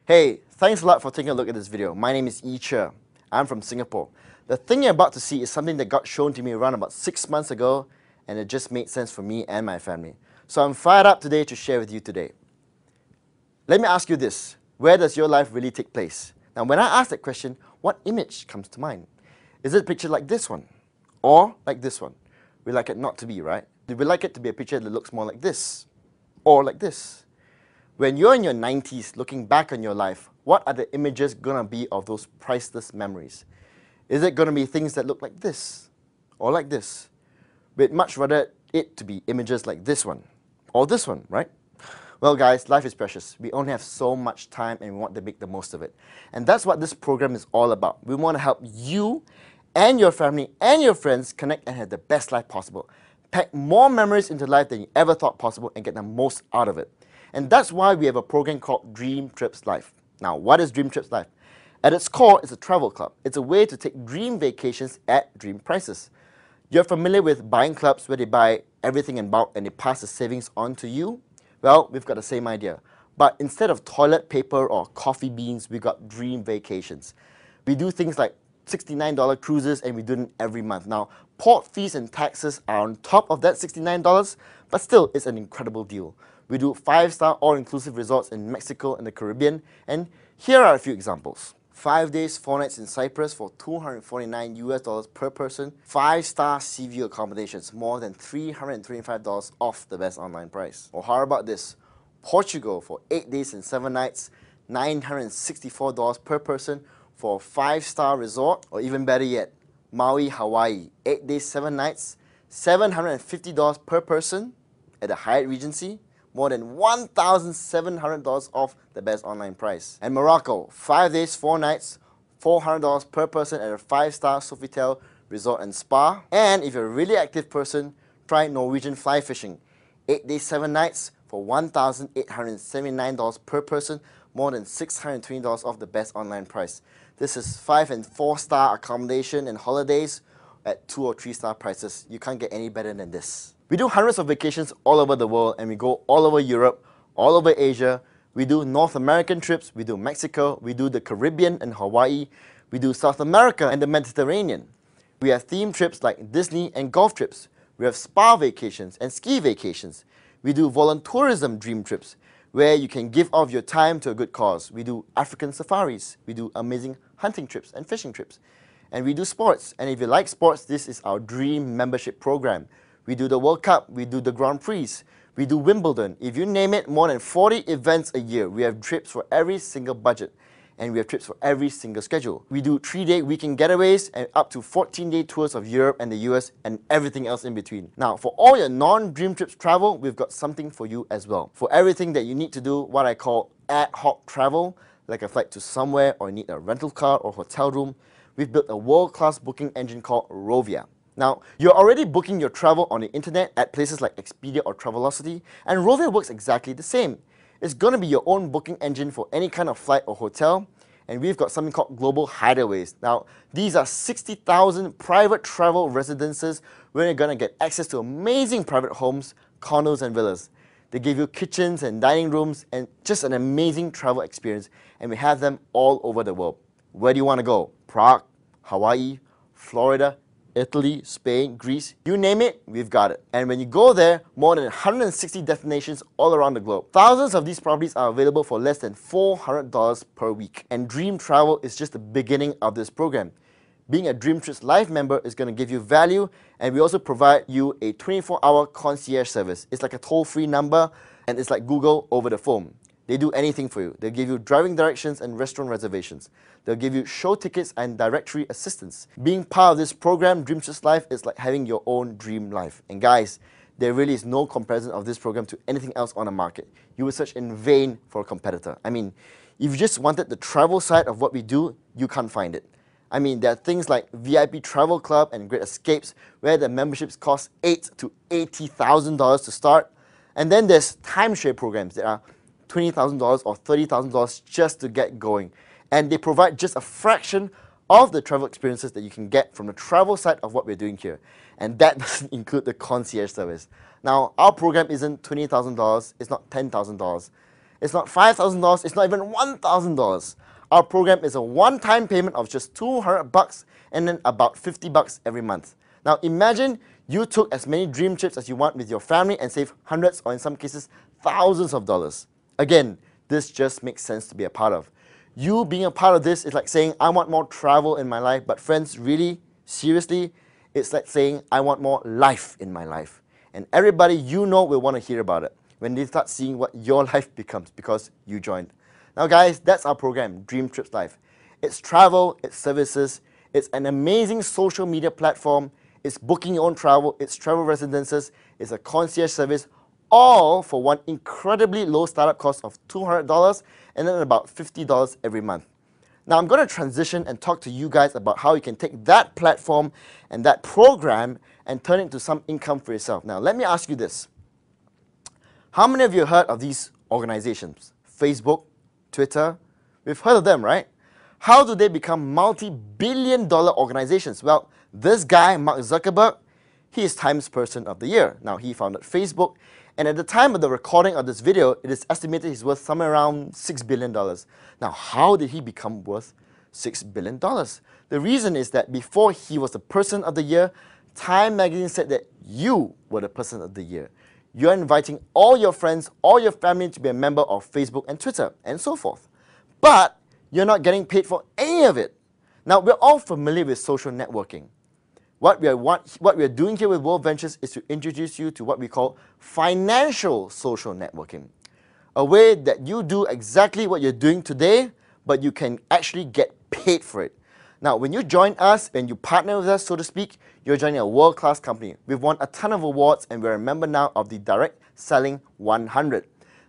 Hey, thanks a lot for taking a look at this video. My name is Yi Che. I'm from Singapore. The thing you're about to see is something that got shown to me around about 6 months ago, and it just made sense for me and my family. So I'm fired up today to share with you today. Let me ask you this. Where does your life really take place? Now, when I ask that question, what image comes to mind? Is it a picture like this one? Or like this one? We like it not to be, right? We like it to be a picture that looks more like this. Or like this. When you're in your 90s looking back on your life, what are the images going to be of those priceless memories? Is it going to be things that look like this? Or like this? We'd much rather it to be images like this one. Or this one, right? Well guys, life is precious. We only have so much time and we want to make the most of it. And that's what this program is all about. We want to help you and your family and your friends connect and have the best life possible. Pack more memories into life than you ever thought possible and get the most out of it. And that's why we have a program called Dream Trips Life. Now, what is Dream Trips Life? At its core, it's a travel club. It's a way to take dream vacations at dream prices. You're familiar with buying clubs where they buy everything in bulk and they pass the savings on to you? Well, we've got the same idea. But instead of toilet paper or coffee beans, we've got dream vacations. We do things like $69 cruises and we do them every month. Now, port fees and taxes are on top of that $69, but still, it's an incredible deal. We do 5-star all-inclusive resorts in Mexico and the Caribbean, and here are a few examples. 5 days, 4 nights in Cyprus for $249 per person. 5-star sea view accommodations, more than $325 off the best online price. Or how about this? Portugal for 8 days and 7 nights, $964 per person for a 5-star resort. Or even better yet, Maui, Hawaii, 8 days, 7 nights, $750 per person at the Hyatt Regency. More than $1,700 off the best online price. And Morocco, 5 days, 4 nights, $400 per person at a 5-star Sofitel Resort and Spa. And if you're a really active person, try Norwegian fly fishing. 8 days, 7 nights for $1,879 per person, more than $620 off the best online price. This is 5- and 4-star accommodation and holidays at 2- or 3-star prices. You can't get any better than this. We do hundreds of vacations all over the world, and we go all over Europe, all over Asia. We do North American trips, we do Mexico, we do the Caribbean and Hawaii, we do South America and the Mediterranean. We have theme trips like Disney and golf trips. We have spa vacations and ski vacations. We do voluntourism dream trips, where you can give off your time to a good cause. We do African safaris. We do amazing hunting trips and fishing trips. And we do sports. And if you like sports, this is our dream membership program. We do the World Cup, we do the Grand Prix, we do Wimbledon. If you name it, more than 40 events a year. We have trips for every single budget, and we have trips for every single schedule. We do 3-day weekend getaways and up to 14-day tours of Europe and the US and everything else in between. Now, for all your non-dream trips travel, we've got something for you as well. For everything that you need to do what I call ad hoc travel, like a flight to somewhere or you need a rental car or hotel room, we've built a world-class booking engine called Rovia. Now, you're already booking your travel on the internet at places like Expedia or Travelocity, and Rovia works exactly the same. It's going to be your own booking engine for any kind of flight or hotel, and we've got something called Global Hideaways. Now, these are 60,000 private travel residences where you're going to get access to amazing private homes, condos, and villas. They give you kitchens and dining rooms and just an amazing travel experience, and we have them all over the world. Where do you want to go? Prague, Hawaii, Florida, Italy, Spain, Greece, you name it, we've got it. And when you go there, more than 160 destinations all around the globe. Thousands of these properties are available for less than $400 per week. And Dream Travel is just the beginning of this program. Being a Dream Trips Life member is going to give you value, and we also provide you a 24-hour concierge service. It's like a toll-free number, and it's like Google over the phone. They do anything for you. They'll give you driving directions and restaurant reservations. They'll give you show tickets and directory assistance. Being part of this program, Dream Trips Life, is like having your own dream life. And guys, there really is no comparison of this program to anything else on the market. You will search in vain for a competitor. I mean, if you just wanted the travel side of what we do, you can't find it. I mean, there are things like VIP Travel Club and Great Escapes, where the memberships cost $8,000 to $80,000 to start. And then there's timeshare programs that are $20,000 or $30,000 just to get going. And they provide just a fraction of the travel experiences that you can get from the travel side of what we're doing here. And that doesn't include the concierge service. Now, our program isn't $20,000, it's not $10,000. It's not $5,000, it's not even $1,000. Our program is a one-time payment of just $200 and then about $50 every month. Now imagine you took as many dream trips as you want with your family and save hundreds or in some cases thousands of dollars. Again, this just makes sense to be a part of. You being a part of this is like saying, I want more travel in my life, but friends, really, seriously, it's like saying, I want more life in my life. And everybody you know will want to hear about it when they start seeing what your life becomes because you joined. Now guys, that's our program, Dream Trips Life. It's travel, it's services, it's an amazing social media platform, it's booking your own travel, it's travel residences, it's a concierge service, all for one incredibly low startup cost of $200 and then about $50 every month. Now I'm going to transition and talk to you guys about how you can take that platform and that program and turn it into some income for yourself. Now let me ask you this. How many of you heard of these organizations? Facebook, Twitter? We've heard of them, right? How do they become multi-billion-dollar organizations? Well, this guy, Mark Zuckerberg, he is Times Person of the Year. Now, he founded Facebook, and at the time of the recording of this video, it is estimated he's worth somewhere around $6 billion. Now, how did he become worth $6 billion? The reason is that before he was the Person of the Year, Time Magazine said that you were the Person of the Year. You're inviting all your friends, all your family to be a member of Facebook and Twitter, and so forth. But you're not getting paid for any of it. Now, we're all familiar with social networking. What we are doing here with World Ventures is to introduce you to what we call financial social networking. A way that you do exactly what you're doing today, but you can actually get paid for it. Now, when you join us, when you partner with us, so to speak, you're joining a world-class company. We've won a ton of awards, and we're a member now of the Direct Selling 100.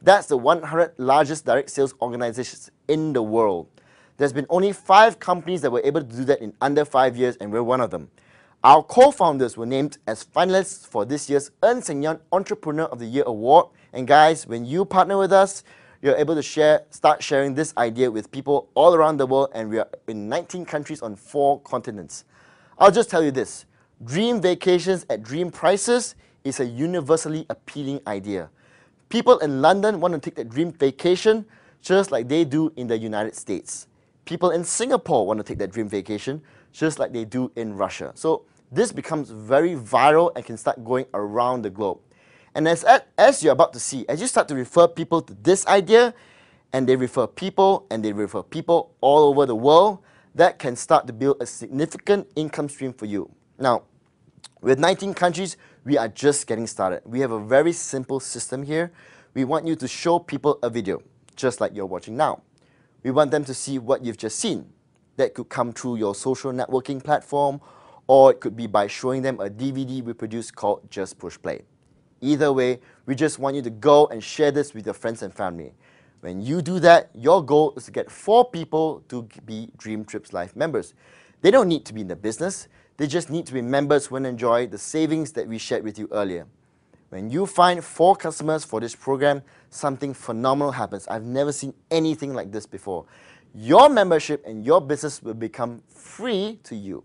That's the 100 largest direct sales organizations in the world. There's been only 5 companies that were able to do that in under 5 years, and we're one of them. Our co-founders were named as finalists for this year's Ernst & Young Entrepreneur of the Year Award. And guys, when you partner with us, you're able to start sharing this idea with people all around the world, and we are in 19 countries on 4 continents. I'll just tell you this, dream vacations at dream prices is a universally appealing idea. People in London want to take that dream vacation just like they do in the United States. People in Singapore want to take that dream vacation just like they do in Russia. So this becomes very viral and can start going around the globe. And as you're about to see, as you start to refer people to this idea, and they refer people, and they refer people all over the world, that can start to build a significant income stream for you. Now, with 19 countries, we are just getting started. We have a very simple system here. We want you to show people a video, just like you're watching now. We want them to see what you've just seen. That could come through your social networking platform, or it could be by showing them a DVD we produced called Just Push Play. Either way, we just want you to go and share this with your friends and family. When you do that, your goal is to get 4 people to be Dream Trips Life members. They don't need to be in the business, they just need to be members who enjoy the savings that we shared with you earlier. When you find 4 customers for this program, something phenomenal happens. I've never seen anything like this before. Your membership and your business will become free to you.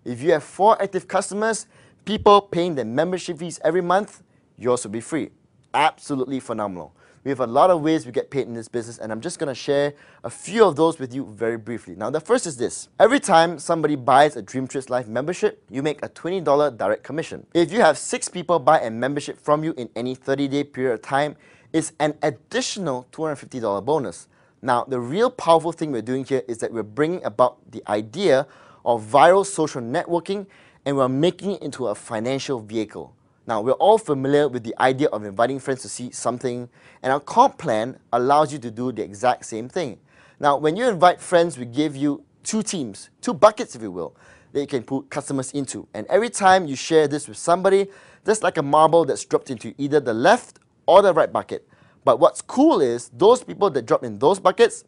If you have 4 active customers, people paying their membership fees every month, yours will be free. Absolutely phenomenal. We have a lot of ways we get paid in this business, and I'm just going to share a few of those with you very briefly. Now, the first is this. Every time somebody buys a Dream Trips Life membership, you make a $20 direct commission. If you have 6 people buy a membership from you in any 30-day period of time, it's an additional $250 bonus. Now, the real powerful thing we're doing here is that we're bringing about the idea of viral social networking, and we're making it into a financial vehicle. Now, we're all familiar with the idea of inviting friends to see something, and our comp plan allows you to do the exact same thing. Now, when you invite friends, we give you 2 teams, 2 buckets, if you will, that you can put customers into. And every time you share this with somebody, there's like a marble that's dropped into either the left or the right bucket. But what's cool is those people that drop in those buckets,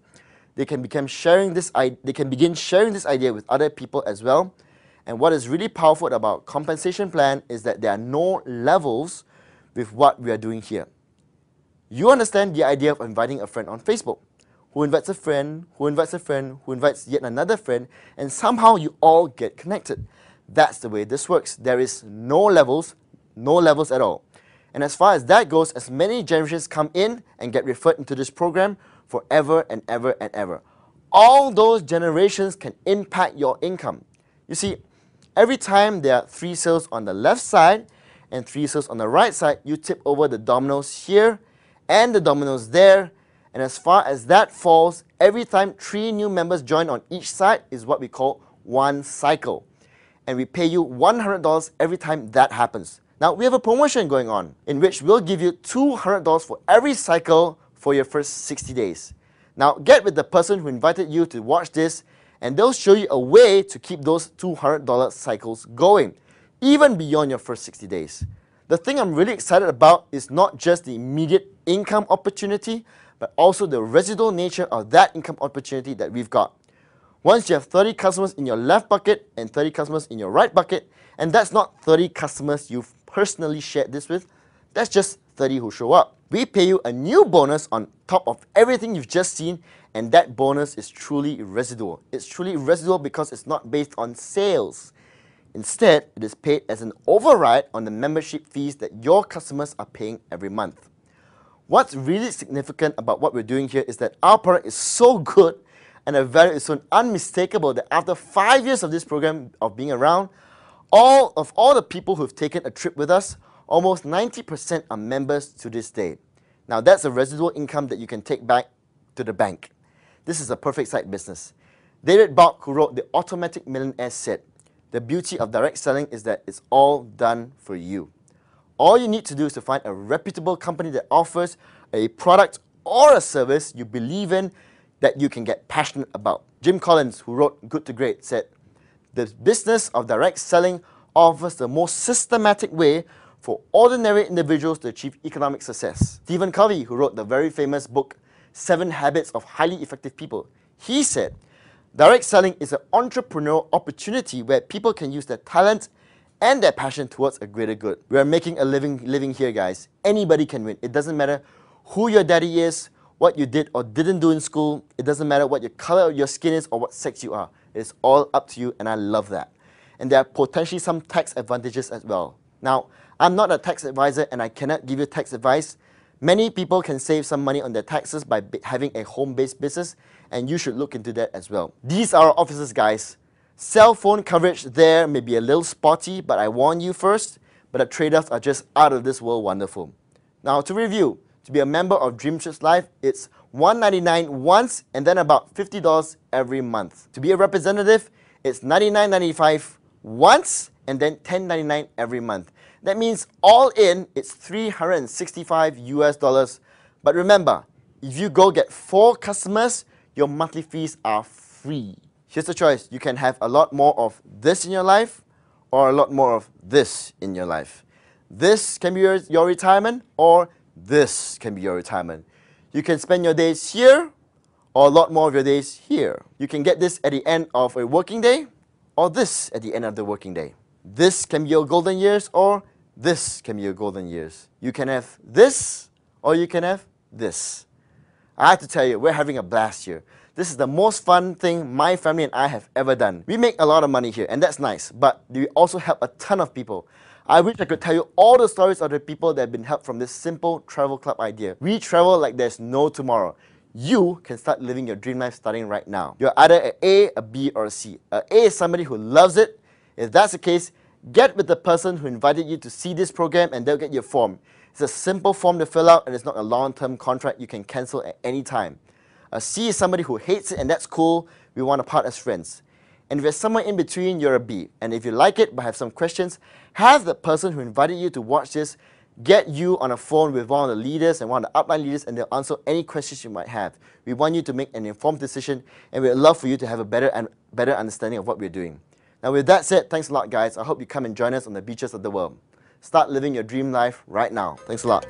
they can begin sharing this idea with other people as well. And what is really powerful about compensation plan is that there are no levels with what we are doing here. You understand the idea of inviting a friend on Facebook, who invites a friend, who invites a friend, who invites yet another friend, and somehow you all get connected. That's the way this works. There is no levels at all. And as far as that goes, as many generations come in and get referred into this program forever and ever and ever. All those generations can impact your income. You see, every time there are 3 sales on the left side and 3 sales on the right side, you tip over the dominoes here and the dominoes there. And as far as that falls, every time 3 new members join on each side is what we call one cycle. And we pay you $100 every time that happens. Now, we have a promotion going on in which we'll give you $200 for every cycle for your first 60 days. Now, get with the person who invited you to watch this, and they'll show you a way to keep those $200 cycles going, even beyond your first 60 days. The thing I'm really excited about is not just the immediate income opportunity, but also the residual nature of that income opportunity that we've got. Once you have 30 customers in your left bucket and 30 customers in your right bucket, and that's not 30 customers you've personally shared this with, that's just 30 who show up. We pay you a new bonus on top of everything you've just seen, and that bonus is truly residual. It's truly residual because it's not based on sales. Instead, it is paid as an override on the membership fees that your customers are paying every month. What's really significant about what we're doing here is that our product is so good and the value is so unmistakable that after 5 years of this program of being around, all the people who've taken a trip with us, almost 90% are members to this day. Now that's a residual income that you can take back to the bank. This is a perfect side business. David Bach, who wrote The Automatic Millionaire, said, "The beauty of direct selling is that it's all done for you. All you need to do is to find a reputable company that offers a product or a service you believe in that you can get passionate about." Jim Collins, who wrote Good to Great, said, "The business of direct selling offers the most systematic way for ordinary individuals to achieve economic success." Stephen Covey, who wrote the very famous book 7 Habits of Highly Effective People, he said, "Direct selling is an entrepreneurial opportunity where people can use their talent and their passion towards a greater good." We are making a living here, guys. Anybody can win. It doesn't matter who your daddy is, what you did or didn't do in school. It doesn't matter what your color of your skin is or what sex you are. It's all up to you, and I love that. And there are potentially some tax advantages as well. Now, I'm not a tax advisor and I cannot give you tax advice. Many people can save some money on their taxes by having a home-based business, and you should look into that as well. These are our offices, guys. Cell phone coverage there may be a little spotty, but I warn you first, but the trade-offs are just out of this world wonderful. Now, to review, to be a member of Dream Trips Live, it's $199 once and then about $50 every month. To be a representative, it's $99.95 once and then $10.99 every month. That means all in, it's $365 US. But remember, if you go get 4 customers, your monthly fees are free. Here's the choice. You can have a lot more of this in your life or a lot more of this in your life. This can be your retirement, or this can be your retirement. You can spend your days here or a lot more of your days here. You can get this at the end of a working day or this at the end of the working day. This can be your golden years or this can be your golden years. You can have this or you can have this. I have to tell you, we're having a blast here. This is the most fun thing my family and I have ever done. We make a lot of money here, and that's nice, but we also help a ton of people. I wish I could tell you all the stories of the people that have been helped from this simple travel club idea. We travel like there's no tomorrow. You can start living your dream life starting right now. You're either an A, a B, or a C. A is somebody who loves it. If that's the case, get with the person who invited you to see this program and they'll get your form. It's a simple form to fill out and it's not a long-term contract you can cancel at any time. A C is somebody who hates it and that's cool. We want to part as friends. And if you're somewhere in between, you're a B. And if you like it but have some questions, have the person who invited you to watch this get you on a phone with one of the leaders and one of the upline leaders, and they'll answer any questions you might have. We want you to make an informed decision, and we'd love for you to have a better understanding of what we're doing. Now with that said, thanks a lot guys. I hope you come and join us on the beaches of the world. Start living your dream life right now. Thanks a lot.